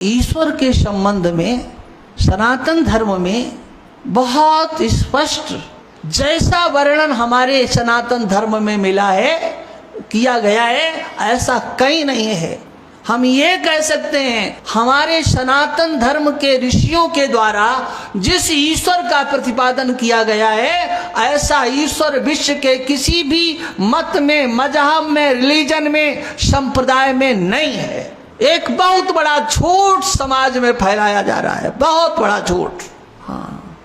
ईश्वर के संबंध में सनातन धर्म में बहुत स्पष्ट जैसा वर्णन हमारे सनातन धर्म में मिला है, किया गया है, ऐसा कहीं नहीं है। हम ये कह सकते हैं हमारे सनातन धर्म के ऋषियों के द्वारा जिस ईश्वर का प्रतिपादन किया गया है, ऐसा ईश्वर विश्व के किसी भी मत में, मजहब में, रिलीजन में, संप्रदाय में नहीं है। एक बहुत बड़ा झूठ समाज में फैलाया जा रहा है, बहुत बड़ा झूठ। हाँ,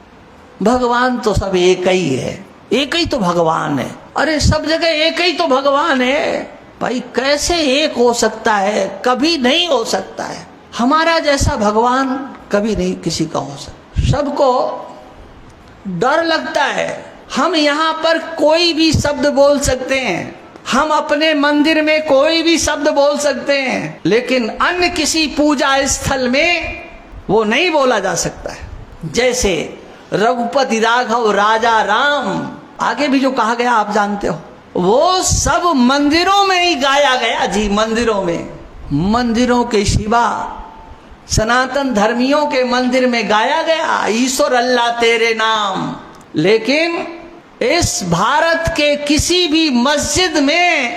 भगवान तो सब एक ही है, एक ही तो भगवान है। अरे सब जगह एक ही तो भगवान है भाई, कैसे एक हो सकता है? कभी नहीं हो सकता है। हमारा जैसा भगवान कभी नहीं किसी का हो सकता। सबको डर लगता है। हम यहाँ पर कोई भी शब्द बोल सकते हैं, हम अपने मंदिर में कोई भी शब्द बोल सकते हैं, लेकिन अन्य किसी पूजा स्थल में वो नहीं बोला जा सकता है। जैसे रघुपति राघव राजा राम, आगे भी जो कहा गया आप जानते हो, वो सब मंदिरों में ही गाया गया जी। मंदिरों में, मंदिरों के सिवा सनातन धर्मियों के मंदिर में गाया गया ईश्वर अल्लाह तेरे नाम। लेकिन इस भारत के किसी भी मस्जिद में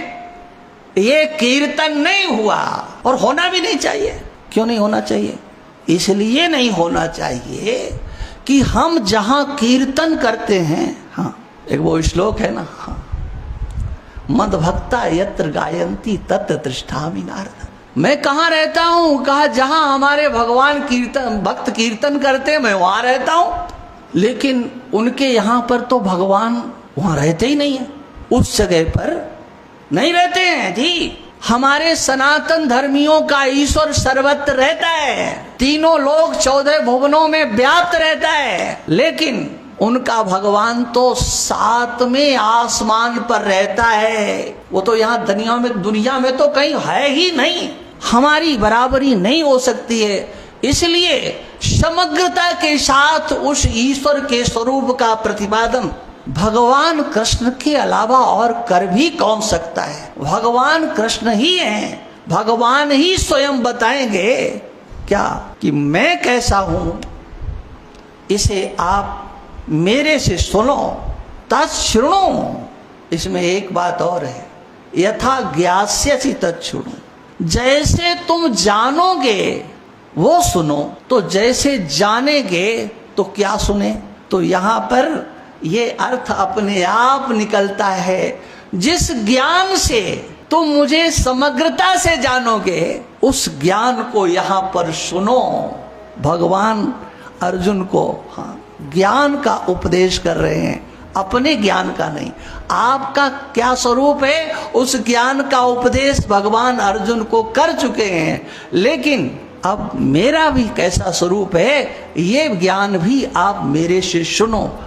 ये कीर्तन नहीं हुआ, और होना भी नहीं चाहिए। क्यों नहीं होना चाहिए? इसलिए नहीं होना चाहिए कि हम जहां कीर्तन करते हैं, हाँ, एक वो श्लोक है ना, हाँ, मद भक्ता यत्र गायंती तत्र तिष्ठामि नारद। मैं कहाँ रहता हूँ? कहा जहां हमारे भगवान कीर्तन, भक्त कीर्तन करते हैं, मैं वहां रहता हूँ। लेकिन उनके यहाँ पर तो भगवान वहां रहते ही नहीं है, उस जगह पर नहीं रहते हैं जी। हमारे सनातन धर्मियों का ईश्वर सर्वत्र रहता है, तीनों लोग 14 भुवनों में व्याप्त रहता है, लेकिन उनका भगवान तो 7वें आसमान पर रहता है। वो तो यहाँ दुनिया में तो कहीं है ही नहीं। हमारी बराबरी नहीं हो सकती है। इसलिए समग्रता के साथ उस ईश्वर के स्वरूप का प्रतिपादन भगवान कृष्ण के अलावा और कर भी कौन सकता है? भगवान कृष्ण ही हैं। भगवान ही स्वयं बताएंगे क्या कि मैं कैसा हूं। इसे आप मेरे से सुनो, तच्छृणु। इसमें एक बात और है, यथा ज्ञास्यसि तच्छृणु। जैसे तुम जानोगे वो सुनो, तो जैसे जानेंगे तो क्या सुने? तो यहाँ पर ये अर्थ अपने आप निकलता है, जिस ज्ञान से तुम मुझे समग्रता से जानोगे उस ज्ञान को यहाँ पर सुनो। भगवान अर्जुन को, हाँ, ज्ञान का उपदेश कर रहे हैं, अपने ज्ञान का नहीं। आपका क्या स्वरूप है, उस ज्ञान का उपदेश भगवान अर्जुन को कर चुके हैं। लेकिन अब मेरा भी कैसा स्वरूप है, ये ज्ञान भी आप मेरे से सुनो।